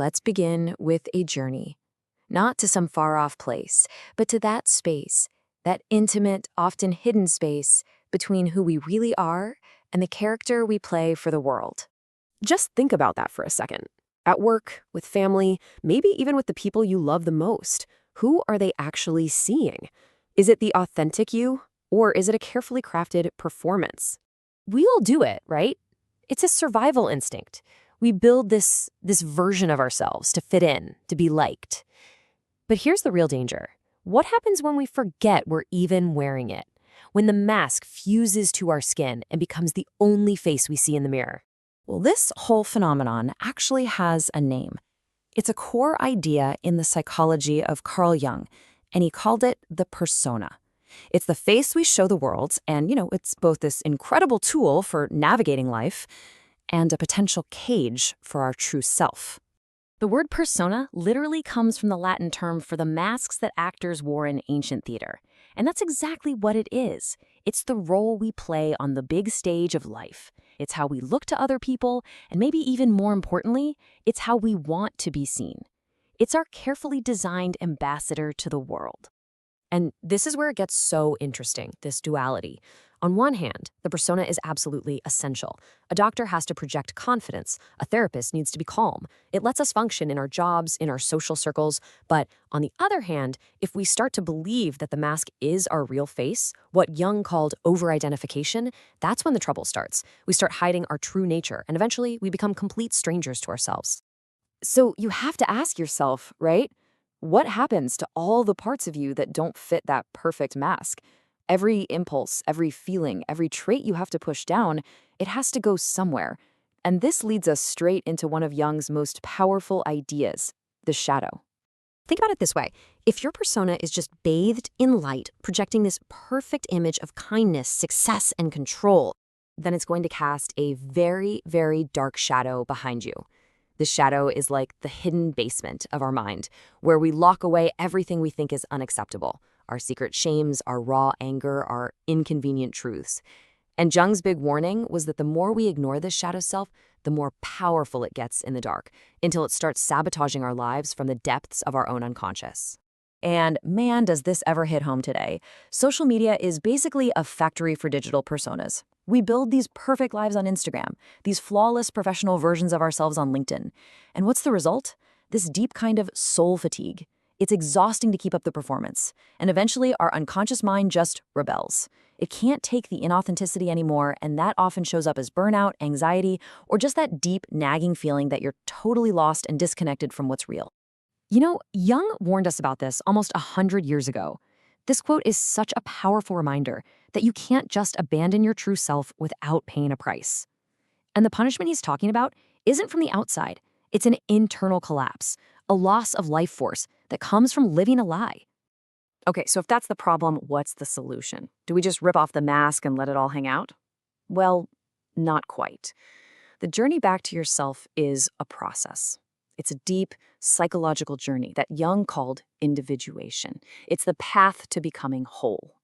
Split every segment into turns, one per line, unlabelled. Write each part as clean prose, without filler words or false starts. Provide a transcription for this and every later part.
let's begin with a journey. Not to some far-off place, but to that space, that intimate, often hidden space between who we really are and the character we play for the world.
Just think about that for a second. At work, with family, maybe even with the people you love the most, who are they actually seeing? Is it the authentic you, or is it a carefully crafted performance? We all do it, right? It's a survival instinct. We build this version of ourselves to fit in, to be liked. But here's the real danger. What happens when we forget we're even wearing it? When the mask fuses to our skin and becomes the only face we see in the mirror?
Well, this whole phenomenon actually has a name. It's a core idea in the psychology of Carl Jung, and he called it the persona. It's the face we show the world, and, it's both this incredible tool for navigating life and a potential cage for our true self.
The word persona literally comes from the Latin term for the masks that actors wore in ancient theater. And that's exactly what it is. It's the role we play on the big stage of life. It's how we look to other people, and maybe even more importantly, it's how we want to be seen. It's our carefully designed ambassador to the world.
And this is where it gets so interesting, this duality. On one hand, the persona is absolutely essential. A doctor has to project confidence. A therapist needs to be calm. It lets us function in our jobs, in our social circles. But on the other hand, if we start to believe that the mask is our real face, what Jung called over-identification, that's when the trouble starts. We start hiding our true nature, and eventually we become complete strangers to ourselves. So you have to ask yourself, right? What happens to all the parts of you that don't fit that perfect mask? Every impulse, every feeling, every trait you have to push down, it has to go somewhere. And this leads us straight into one of Jung's most powerful ideas, the shadow. Think about it this way. If your persona is just bathed in light, projecting this perfect image of kindness, success, and control, then it's going to cast a very, very dark shadow behind you. The shadow is like the hidden basement of our mind, where we lock away everything we think is unacceptable. Our secret shames, our raw anger, our inconvenient truths. And Jung's big warning was that the more we ignore this shadow self, the more powerful it gets in the dark, until it starts sabotaging our lives from the depths of our own unconscious.
And man, does this ever hit home today. Social media is basically a factory for digital personas. We build these perfect lives on Instagram, these flawless professional versions of ourselves on LinkedIn. And what's the result? This deep kind of soul fatigue. It's exhausting to keep up the performance, and eventually our unconscious mind just rebels. It can't take the inauthenticity anymore, and that often shows up as burnout, anxiety, or just that deep, nagging feeling that you're totally lost and disconnected from what's real. Jung warned us about this almost 100 years ago. This quote is such a powerful reminder that you can't just abandon your true self without paying a price. And the punishment he's talking about isn't from the outside. It's an internal collapse, a loss of life force that comes from living a lie. Okay, so if that's the problem, what's the solution? Do we just rip off the mask and let it all hang out? Well, not quite. The journey back to yourself is a process. It's a deep psychological journey that Jung called individuation. It's the path to becoming whole.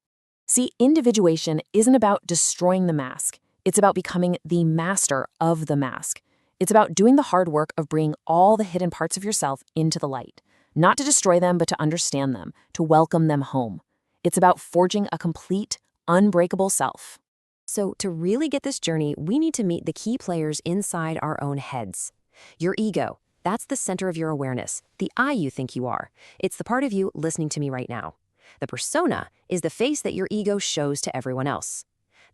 See, individuation isn't about destroying the mask. It's about becoming the master of the mask. It's about doing the hard work of bringing all the hidden parts of yourself into the light. Not to destroy them, but to understand them, to welcome them home. It's about forging a complete, unbreakable self. So to really get this journey, we need to meet the key players inside our own heads. Your ego, that's the center of your awareness, the I you think you are. It's the part of you listening to me right now. The persona is the face that your ego shows to everyone else.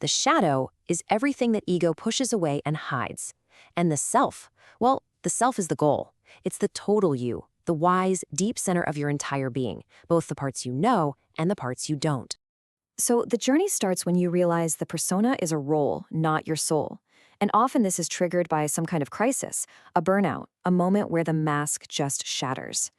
The shadow is everything that ego pushes away and hides. And the self, well, the self is the goal. It's the total you, the wise, deep center of your entire being, both the parts you know and the parts you don't. So the journey starts when you realize the persona is a role, not your soul. And often this is triggered by some kind of crisis, a burnout, a moment where the mask just shatters.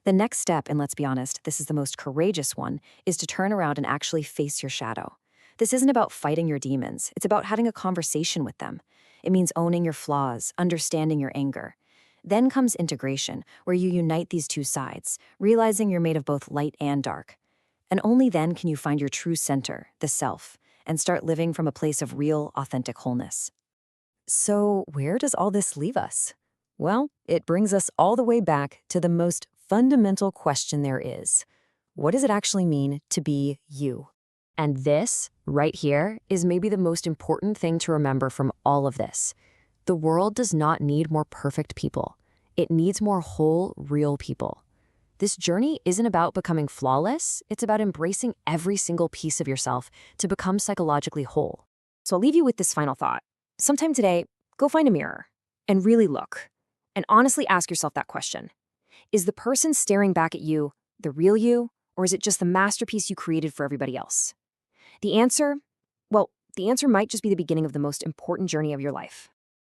The next step, and let's be honest, this is the most courageous one, is to turn around and actually face your shadow. This isn't about fighting your demons. It's about having a conversation with them. It means owning your flaws, understanding your anger. Then comes integration, where you unite these two sides, realizing you're made of both light and dark. And only then can you find your true center, the self, and start living from a place of real, authentic wholeness. So where does all this leave us?
Well, it brings us all the way back to the most fundamental question there is. What does it actually mean to be you? And this, right here, is maybe the most important thing to remember from all of this. The world does not need more perfect people. It needs more whole, real people. This journey isn't about becoming flawless. It's about embracing every single piece of yourself to become psychologically whole.
So I'll leave you with this final thought. Sometime today, go find a mirror and really look. And honestly ask yourself that question. Is the person staring back at you the real you, or is it just the masterpiece you created for everybody else? The answer might just be the beginning of the most important journey of your life.